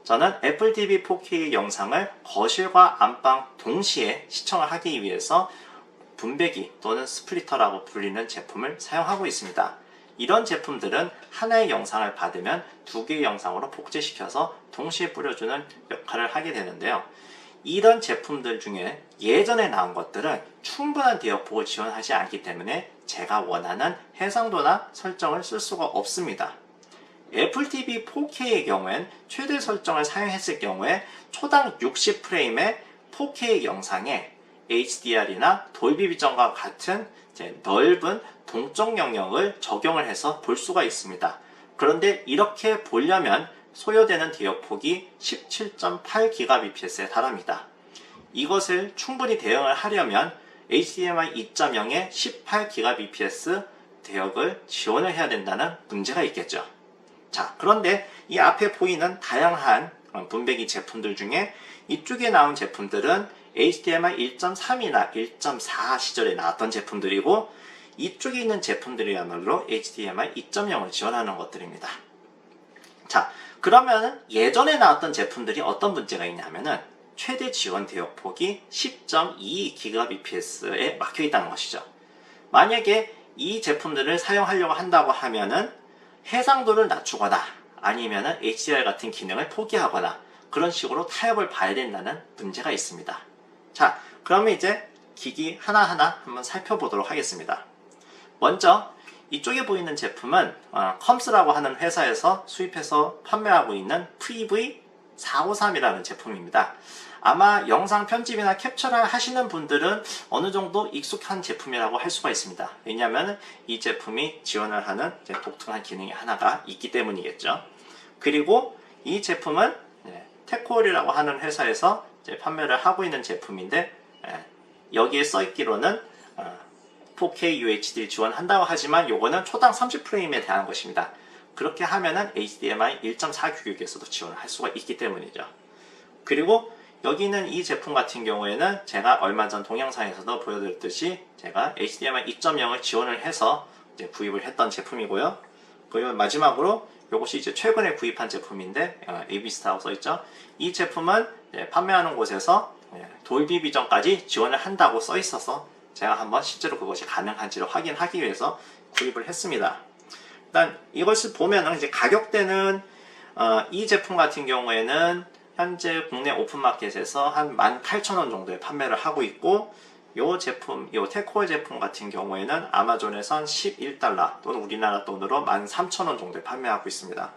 저는 애플 TV 4K 영상을 거실과 안방 동시에 시청을 하기 위해서 분배기 또는 스플리터라고 불리는 제품을 사용하고 있습니다. 이런 제품들은 하나의 영상을 받으면 두 개의 영상으로 복제시켜서 동시에 뿌려주는 역할을 하게 되는데요. 이런 제품들 중에 예전에 나온 것들은 충분한 대역폭을 지원하지 않기 때문에 제가 원하는 해상도나 설정을 쓸 수가 없습니다. 애플 TV 4K의 경우엔 최대 설정을 사용했을 경우에 초당 60프레임의 4K 영상에 HDR이나 돌비 비전과 같은 넓은 동적 영역을 적용을 해서 볼 수가 있습니다. 그런데 이렇게 보려면 소요되는 대역폭이 17.8GBps에 달합니다. 이것을 충분히 대응을 하려면 HDMI 2.0의 18GBps 대역을 지원을 해야 된다는 문제가 있겠죠. 자, 그런데 이 앞에 보이는 다양한 분배기 제품들 중에 이쪽에 나온 제품들은 HDMI 1.3이나 1.4 시절에 나왔던 제품들이고, 이쪽에 있는 제품들이야말로 HDMI 2.0을 지원하는 것들입니다. 자, 그러면 예전에 나왔던 제품들이 어떤 문제가 있냐면은 최대 지원 대역폭이 10.22GBps에 막혀 있다는 것이죠. 만약에 이 제품들을 사용하려고 한다고 하면은 해상도를 낮추거나 아니면은 HDR 같은 기능을 포기하거나 그런 식으로 타협을 봐야 된다는 문제가 있습니다. 자, 그러면 이제 기기 하나하나 한번 살펴보도록 하겠습니다. 먼저 이쪽에 보이는 제품은 컴스라고 하는 회사에서 수입해서 판매하고 있는 PV453이라는 제품입니다. 아마 영상 편집이나 캡처를 하시는 분들은 어느 정도 익숙한 제품이라고 할 수가 있습니다. 왜냐하면 이 제품이 지원을 하는 독특한 기능이 하나가 있기 때문이겠죠. 그리고 이 제품은 테코올이라고 하는 회사에서 판매를 하고 있는 제품인데, 여기에 써있기로는 4K UHD 지원한다고 하지만 요거는 초당 30프레임에 대한 것입니다. 그렇게 하면은 HDMI 1.4 규격에서도 지원을 할 수가 있기 때문이죠. 그리고 여기 있는 이 제품 같은 경우에는 제가 얼마 전 동영상에서도 보여드렸듯이 제가 HDMI 2.0을 지원을 해서 이제 구입을 했던 제품이고요. 그리고 마지막으로 이것이 이제 최근에 구입한 제품인데 AB스타라고 써있죠. 이 제품은 판매하는 곳에서 돌비 비전까지 지원을 한다고 써있어서 제가 한번 실제로 그것이 가능한지를 확인하기 위해서 구입을 했습니다. 일단 이것을 보면은 이제 가격대는 이 제품 같은 경우에는 현재 국내 오픈마켓에서 한 18,000원 정도에 판매를 하고 있고, 요 제품, 요 테코올 제품 같은 경우에는 아마존에선 11달러 또는 우리나라 돈으로 13,000원 정도에 판매하고 있습니다.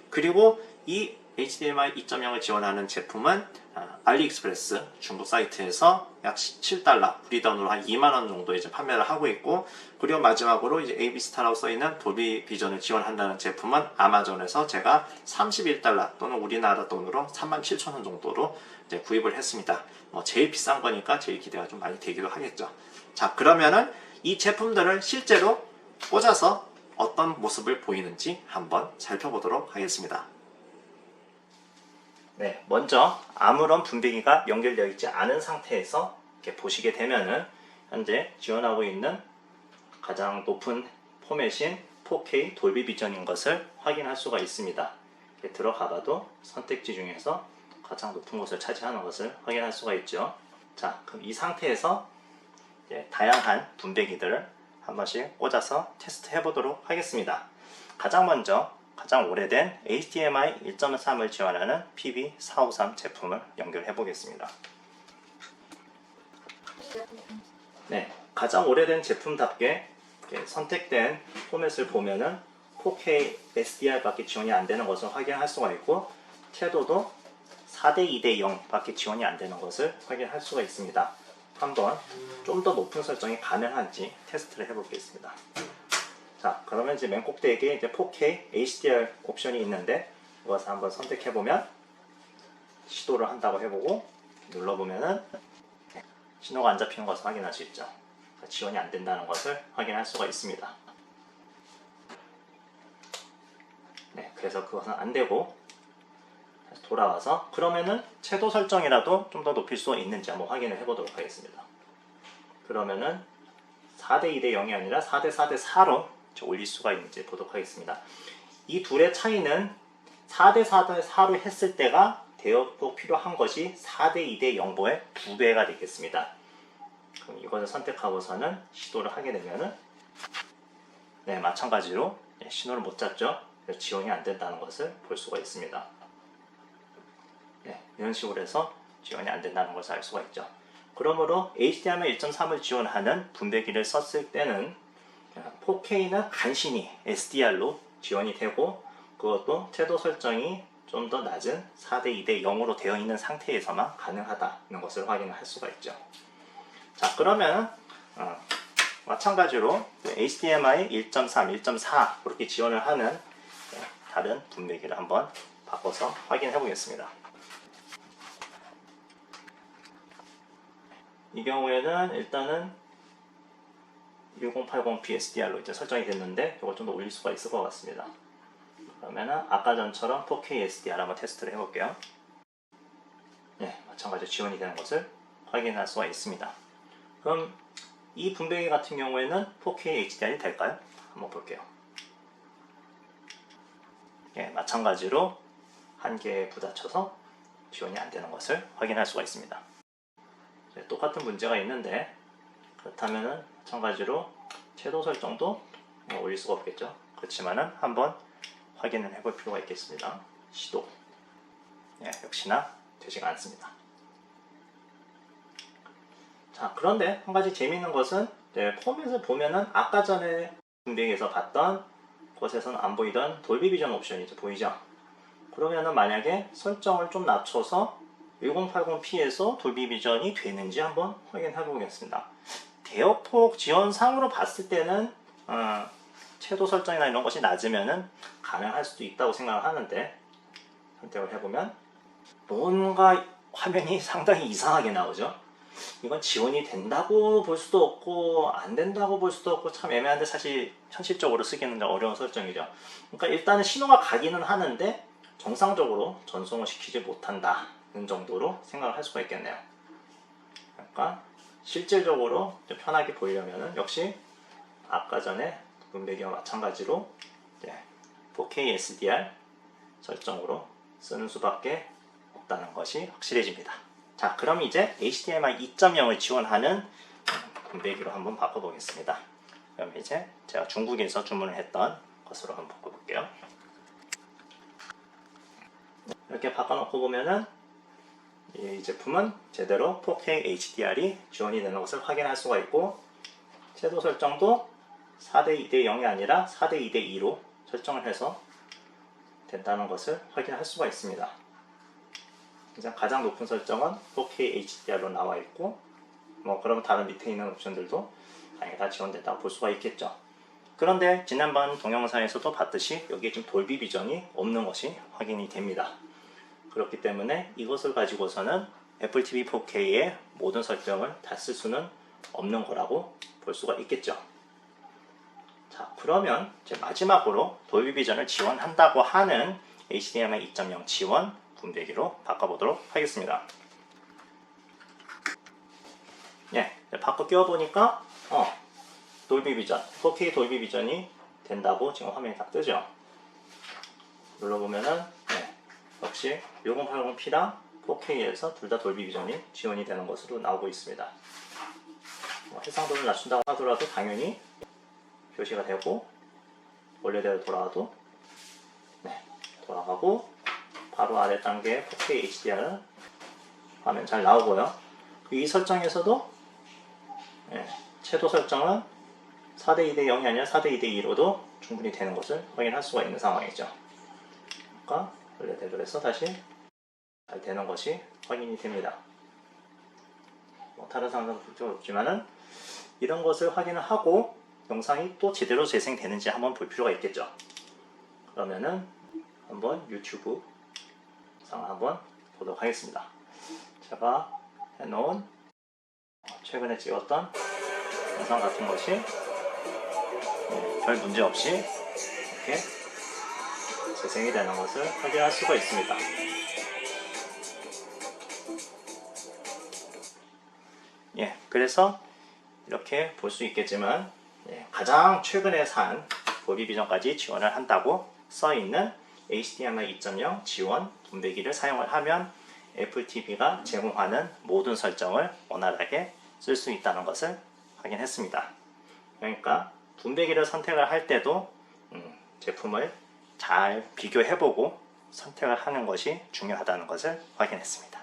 그리고 이 HDMI 2.0을 지원하는 제품은 알리익스프레스 중국 사이트에서 약 17달러, 우리 돈으로 한 2만원 정도 이제 판매를 하고 있고, 그리고 마지막으로 이제 AB스타라고 써있는 돌비 비전을 지원한다는 제품은 아마존에서 제가 31달러 또는 우리나라 돈으로 37,000원 정도로 이제 구입을 했습니다. 제일 비싼 거니까 제일 기대가 좀 많이 되기도 하겠죠. 자, 그러면은 이 제품들을 실제로 꽂아서 어떤 모습을 보이는지 한번 살펴보도록 하겠습니다. 네, 먼저 아무런 분배기가 연결되어 있지 않은 상태에서 이렇게 보시게 되면은 현재 지원하고 있는 가장 높은 포맷인 4K 돌비 비전인 것을 확인할 수가 있습니다. 이렇게 들어가봐도 선택지 중에서 가장 높은 곳을 차지하는 것을 확인할 수가 있죠. 자, 그럼 이 상태에서 다양한 분배기들을 한 번씩 꽂아서 테스트 해보도록 하겠습니다. 가장 먼저 가장 오래된 HDMI 1.3을 지원하는 PV453 제품을 연결해 보겠습니다. 네, 가장 오래된 제품답게 선택된 포맷을 보면은 4K SDR 밖에 지원이 안 되는 것을 확인할 수가 있고, 태도도 4:2:0 밖에 지원이 안 되는 것을 확인할 수가 있습니다. 한번 좀 더 높은 설정이 가능한지 테스트를 해보겠습니다. 자, 그러면 이제 맨 꼭대기에 이제 4K HDR 옵션이 있는데, 이것을 한번 선택해보면 시도를 한다고 해보고 눌러보면은 신호가 안 잡히는 것을 확인할 수 있죠. 지원이 안 된다는 것을 확인할 수가 있습니다. 네, 그래서 그것은 안 되고 다시 돌아와서 그러면은 채도 설정이라도 좀 더 높일 수 있는지 한번 확인을 해보도록 하겠습니다. 그러면은 4:2:0이 아니라 4:4:4로 올릴 수가 있는지 보도록 하겠습니다. 이 둘의 차이는 4대 4로 했을 때가 대역폭 필요한 것이 4대 2대 0보의 2배가 되겠습니다. 그럼 이것을 선택하고서는 시도를 하게 되면은 네, 마찬가지로 신호를 못 잡죠. 그래서 지원이 안 된다는 것을 볼 수가 있습니다. 네, 이런 식으로 해서 지원이 안 된다는 것을 알 수가 있죠. 그러므로 HDMI 1.3을 지원하는 분배기를 썼을 때는 4K는 간신히 SDR로 지원이 되고, 그것도 채도 설정이 좀 더 낮은 4대 2대 0으로 되어 있는 상태에서만 가능하다는 것을 확인할 수가 있죠. 자, 그러면 마찬가지로 HDMI 1.3, 1.4 그렇게 지원을 하는 다른 분배기를 한번 바꿔서 확인해 보겠습니다. 이 경우에는 일단은 1080p SDR로 이제 설정이 됐는데 이걸 좀 더 올릴 수가 있을 것 같습니다. 그러면은 아까 전처럼 4K SDR 한번 테스트를 해볼게요. 네, 마찬가지로 지원이 되는 것을 확인할 수가 있습니다. 그럼 이 분배기 같은 경우에는 4K HDR이 될까요? 한번 볼게요. 네, 마찬가지로 한계에 부딪혀서 지원이 안 되는 것을 확인할 수가 있습니다. 네, 똑같은 문제가 있는데, 그렇다면은 마찬가지로 채도 설정도 올릴 수가 없겠죠. 그렇지만은 한번 확인을 해볼 필요가 있겠습니다. 시도. 네, 역시나 되지가 않습니다. 자, 그런데 한 가지 재미있는 것은 포맷을 보면은 아까 전에 분배기에서 봤던 곳에서는 안 보이던 돌비 비전 옵션이 이제 보이죠. 그러면은 만약에 설정을 좀 낮춰서 1080p에서 돌비 비전이 되는지 한번 확인해 보겠습니다. 대역폭 지원상으로 봤을 때는 채도 설정이나 이런 것이 낮으면은 가능할 수도 있다고 생각을 하는데, 선택을 해보면 뭔가 화면이 상당히 이상하게 나오죠. 이건 지원이 된다고 볼 수도 없고 안 된다고 볼 수도 없고 참 애매한데, 사실 현실적으로 쓰기는 어려운 설정이죠. 그러니까 일단은 신호가 가기는 하는데 정상적으로 전송을 시키지 못한다는 정도로 생각을 할 수가 있겠네요. 그러니까 실질적으로 좀 편하게 보이려면 역시 아까 전에 분배기와 마찬가지로 4K SDR 설정으로 쓰는 수밖에 없다는 것이 확실해집니다. 자, 그럼 이제 HDMI 2.0을 지원하는 분배기로 한번 바꿔보겠습니다. 그럼 이제 제가 중국에서 주문을 했던 것으로 한번 바꿔볼게요. 이렇게 바꿔놓고 보면은 이 제품은 제대로 4K HDR이 지원이 되는 것을 확인할 수가 있고, 채도 설정도 4대 2대 0이 아니라 4대 2대 2로 설정을 해서 된다는 것을 확인할 수가 있습니다. 가장 높은 설정은 4K HDR로 나와 있고, 그러면 다른 밑에 있는 옵션들도 당연히 다 지원된다고 볼 수가 있겠죠. 그런데 지난번 동영상에서도 봤듯이 여기에 지금 돌비 비전이 없는 것이 확인이 됩니다. 그렇기 때문에 이것을 가지고서는 애플 TV 4K의 모든 설정을 다 쓸 수는 없는 거라고 볼 수가 있겠죠. 자, 그러면 이제 마지막으로 돌비 비전을 지원한다고 하는 HDMI 2.0 지원 분배기로 바꿔보도록 하겠습니다. 네, 바꿔 끼워보니까 돌비 비전, 4K 돌비 비전이 된다고 지금 화면이 딱 뜨죠. 눌러보면은 역시 1080p랑 4K에서 둘 다 돌비 비전이 지원이 되는 것으로 나오고 있습니다. 해상도를 낮춘다고 하더라도 당연히 표시가 되고, 원래대로 돌아와도 돌아가고, 바로 아래 단계 4K HDR은 화면 잘 나오고요. 이 설정에서도 채도 설정은 4대 2대 0이 아니라 4대 2대 2로도 충분히 되는 것을 확인할 수가 있는 상황이죠. 그러니까 원래대로 해서 다시 잘 되는 것이 확인이 됩니다. 다른 상황은 볼 필요 없지만은 이런 것을 확인을 하고 영상이 또 제대로 재생되는지 한번 볼 필요가 있겠죠. 그러면은 한번 유튜브 영상을 한번 보도록 하겠습니다. 제가 해놓은 최근에 찍었던 영상 같은 것이 별 문제 없이 이렇게 재생이 되는 것을 확인할 수가 있습니다. 그래서 이렇게 볼 수 있겠지만, 가장 최근에 산 돌비 비전까지 지원을 한다고 써있는 HDMI 2.0 지원 분배기를 사용을 하면 애플 TV가 제공하는 모든 설정을 원활하게 쓸 수 있다는 것을 확인했습니다. 그러니까 분배기를 선택을 할 때도 제품을 잘 비교해보고 선택을 하는 것이 중요하다는 것을 확인했습니다.